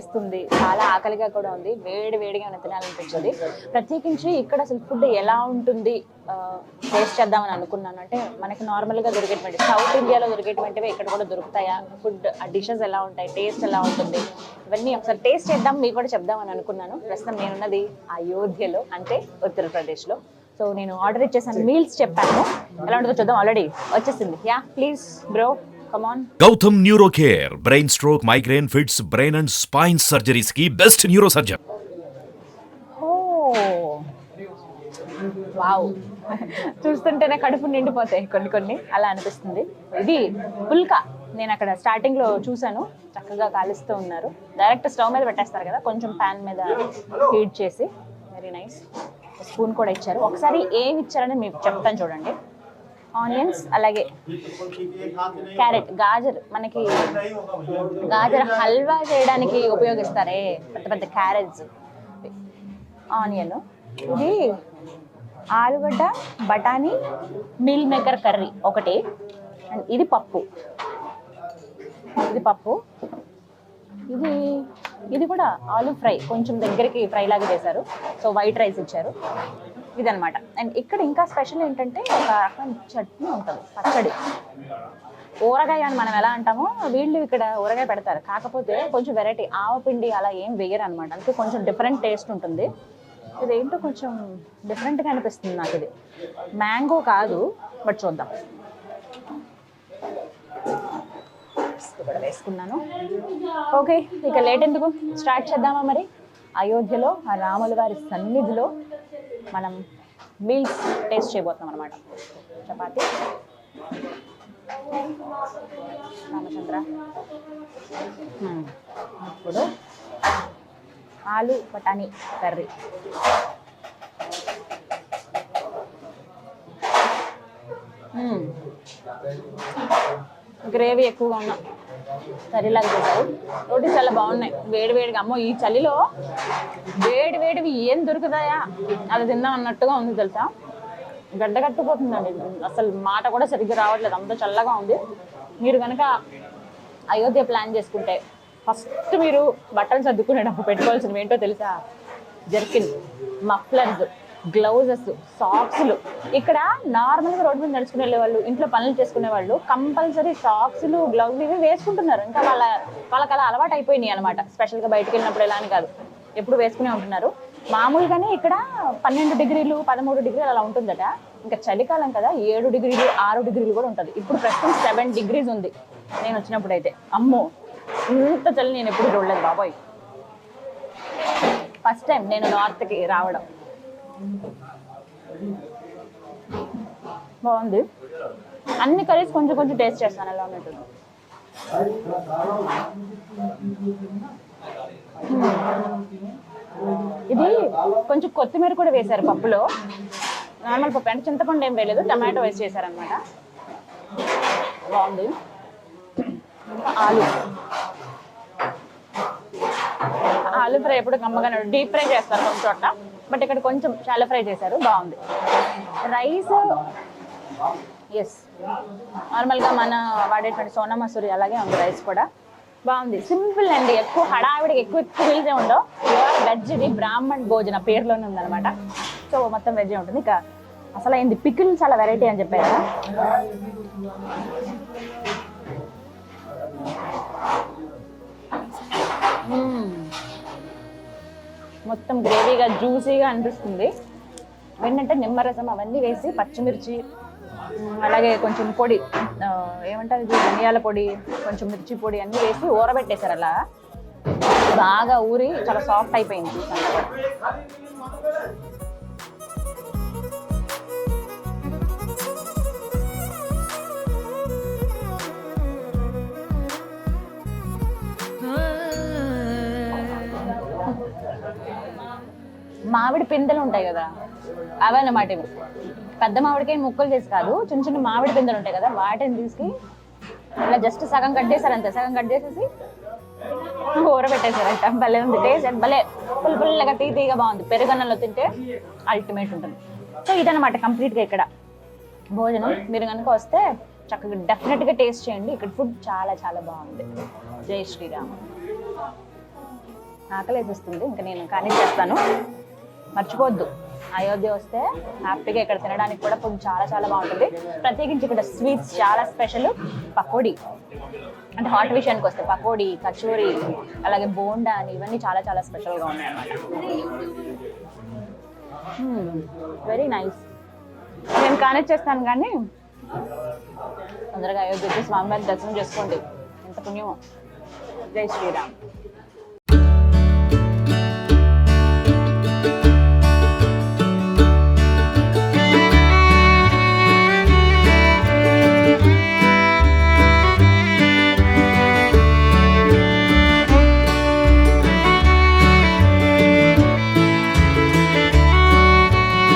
వేస్తుంది, చాలా ఆకలిగా కూడా ఉంది, వేడి వేడిగా తినాలనిపించింది. ప్రత్యేకించి ఇక్కడ అసలు ఫుడ్ ఎలా ఉంటుంది టేస్ట్ చేద్దామని అనుకున్నాను. అంటే మనకి నార్మల్గా దొరికేటువంటి సౌత్ ఇండియాలో దొరికేటువంటివి ఇక్కడ కూడా దొరుకుతాయా, ఫుడ్ డిషెస్ ఎలా ఉంటాయి, టేస్ట్ ఎలా ఉంటుంది, ఇవన్నీ ఒకసారి టేస్ట్ చేద్దాం, మీకు కూడా చెప్దామని అనుకున్నాను. ప్రస్తుతం నేనున్నది అయోధ్యలో, అంటే ఉత్తరప్రదేశ్లో. సో నేను ఆర్డర్ ఇచ్చేసాను, మీల్స్ చెప్పాను, ఎలా ఉంటుందో చూద్దాం. ఆల్రెడీ వచ్చేసింది. Yeah please bro, come on. Gautam neuro care, brain stroke, migraine, fits, brain and spine surgeries కి బెస్ట్ న్యూరో సర్జన్. వావ్, చూస్తుంటేనే కడుపు నిండిపోతాయి కొన్ని అలా అనిపిస్తుంది. ఇది పుల్కా, నేను అక్కడ స్టార్టింగ్లో చూశాను, చక్కగా కాలుస్తూ ఉన్నారు. డైరెక్ట్ స్టవ్ మీద పెట్టేస్తారు కదా, కొంచెం ప్యాన్ మీద హీట్ చేసి, వెరీ నైస్. స్పూన్ కూడా ఇచ్చారు. ఒకసారి ఏమి ఇచ్చారని మీకు చెప్తాను చూడండి. ఆనియన్స్, అలాగే క్యారెట్, గాజర్, మనకి గాజర్ హల్వా చేయడానికి ఉపయోగిస్తారే పెద్ద పెద్ద క్యారెట్స్, ఆనియన్, ఇది ఆలుగడ్డ, బఠానీ, మీల్ మేకర్ కర్రీ ఒకటి, అండ్ ఇది పప్పు, ఇది కూడా ఆలు ఫ్రై, కొంచెం దగ్గరికి ఫ్రై లాగా చేశారు. సో వైట్ రైస్ ఇచ్చారు, ఇదనమాట. అండ్ ఇక్కడ ఇంకా స్పెషల్ ఏంటంటే ఒక రకం చట్నీ ఉంటుంది, పచ్చడి. ఊరగాయ అని మనం ఎలా అంటామో వీళ్ళు ఇక్కడ ఊరగాయ పెడతారు, కాకపోతే కొంచెం వెరైటీ, ఆవపిండి అలా ఏం వేయరు అనమాట. అందుకే కొంచెం డిఫరెంట్ టేస్ట్ ఉంటుంది. ఇదేంటో కొంచెం డిఫరెంట్గా అనిపిస్తుంది నాకు. ఇది మ్యాంగో కాదు, బట్ చూద్దాం. కూడా వేసుకున్నాను. ఓకే, ఇక లేట్ ఎందుకు, స్టార్ట్ చేద్దామా మరి. అయోధ్యలో ఆ రాముల వారి సన్నిధిలో మనం మీల్స్ టేస్ట్ చేయబోతున్నాం అనమాట. చపాతి, రామచంద్ర, ఇప్పుడు ఆలు బఠానీ కర్రీ. గ్రేవీ ఎక్కువగా ఉన్నా కర్రీలాగా చేశారు. రోటీస్ చాలా బాగున్నాయి, వేడి వేడిగా. అమ్మో, ఈ చలిలో వేడి వేడివి ఏం దొరుకుతాయా అది తిందాం అన్నట్టుగా ఉంది తెలుసా. గడ్డ కట్టుకుపోతుందండి, అసలు మాట కూడా సరిగ్గా రావట్లేదు, అంత చల్లగా ఉంది. మీరు కనుక అయోధ్య ప్లాన్ చేసుకుంటే ఫస్ట్ మీరు బట్టలు సర్దుకునేటప్పుడు పెట్టుకోవాల్సినవి ఏంటో తెలుసా? జర్కిన్, మఫ్లర్స్, గ్లౌజెస్, సాక్స్లు. ఇక్కడ నార్మల్గా రోడ్డు మీద నడుచుకునే వాళ్ళు, ఇంట్లో పనులు చేసుకునే వాళ్ళు కంపల్సరీ సాక్స్లు, గ్లౌజులు ఇవి వేసుకుంటున్నారు. ఇంకా వాళ్ళకి అలా అలవాటు అయిపోయినాయి అనమాట. స్పెషల్గా బయటకు వెళ్ళినప్పుడు ఎలా అని కాదు, ఎప్పుడు వేసుకునే ఉంటున్నారు. మామూలుగానే ఇక్కడ 12 డిగ్రీలు 13 డిగ్రీలు అలా ఉంటుందట. ఇంకా చలికాలం కదా, 7 డిగ్రీలు 6 డిగ్రీలు కూడా ఉంటుంది. ఇప్పుడు ప్రస్తుతం 7 డిగ్రీస్ ఉంది నేను వచ్చినప్పుడు అయితే. అమ్మో, ఇంత చలి నేను ఎప్పుడు చూడలేదు బాబోయ్. ఫస్ట్ టైం నేను నార్త్కి రావడం. బాగుంది. అన్ని కర్రీస్ కొంచెం కొంచెం టేస్ట్ చేస్తాను ఎలా ఉన్నట్టు. ఇది కొంచెం కొత్తిమీర కూడా వేశారు పప్పులో. నార్మల్ పప్పు అంటే చింతపండు ఏం వేయలేదు, టమాటో వేసి చేశారనమాట. బాగుంది. ఆలు ఫ్రై ఎప్పుడు కమ్మగానే డీప్ ఫ్రై చేస్తారు కొంచెం చోట్ల, బట్ ఇక్కడ కొంచెం షాలో ఫ్రై చేశారు, బాగుంది. రైస్, ఎస్, నార్మల్గా మన వాడేటువంటి సోనా మసూరి అలాగే ఉంది. రైస్ కూడా బాగుంది, సింపుల్ అండి. ఎక్కువ హడావిడికి ఎక్కువ మీల్సే ఉండవు. వెజ్, ఇది బ్రాహ్మణ్ భోజన పేరులోనే ఉందన్నమాట. సో మొత్తం వెజ్ ఉంటుంది. ఇక అసలు అయింది పికిల్ చాలా వెరైటీ అని చెప్పారు కదా. మొత్తం గ్రేవీగా జ్యూసీగా అనిపిస్తుంది. ఏంటంటే నిమ్మరసం అవన్నీ వేసి, పచ్చిమిర్చి, అలాగే కొంచెం పొడి, ఏమంటారు ఇది, ధనియాల పొడి, కొంచెం మిర్చి పొడి అన్నీ వేసి ఊరబెట్టేశారు. అలా బాగా ఊరి చాలా సాఫ్ట్ అయిపోయింది. మామిడి పిందెలు ఉంటాయి కదా, అవన్నమాట ఇవి. పెద్ద మామిడికాయ ముక్కలు చేసి కాదు, చిన్న చిన్న మామిడి పిందెలు ఉంటాయి కదా, వాటిని తీసుకు ఇలా జస్ట్ సగం కట్ చేశారు అంతే. సగం కట్ చేసేసి ఊరబెట్టేశారంట. భలే ఉంది టేస్ట్, భలే పుల్లగా తీగా బాగుంది. పెరుగన్నంలో తింటే అల్టిమేట్ ఉంటుంది. సో ఇదన్నమాట కంప్లీట్గా ఇక్కడ భోజనం. మీరు కనుక వస్తే చక్కగా డెఫినెట్గా టేస్ట్ చేయండి. ఇక్కడ ఫుడ్ చాలా చాలా బాగుంది. జై శ్రీరామ్. ఆకలి వేసేస్తుంది, ఇంకా నేను కానీ చేస్తాను. మర్చిపోవద్దు, అయోధ్య వస్తే హ్యాపీగా ఇక్కడ తినడానికి కూడా ఫుడ్ చాలా చాలా బాగుంటుంది. ప్రత్యేకించి ఇక్కడ స్వీట్స్ చాలా స్పెషల్. పకోడీ అంటే హాట్ విషయానికి వస్తే పకోడీ, కచోరీ, అలాగే బోండా అని ఇవన్నీ చాలా చాలా స్పెషల్గా ఉన్నాయి అన్నమాట. Very nice. నేను కానేజ్ చేస్తాను కానీ తొందరగా అయోధ్య వచ్చి స్వామివారి దర్శనం చేసుకోండి, ఎంత పుణ్యమో. జై శ్రీరామ్.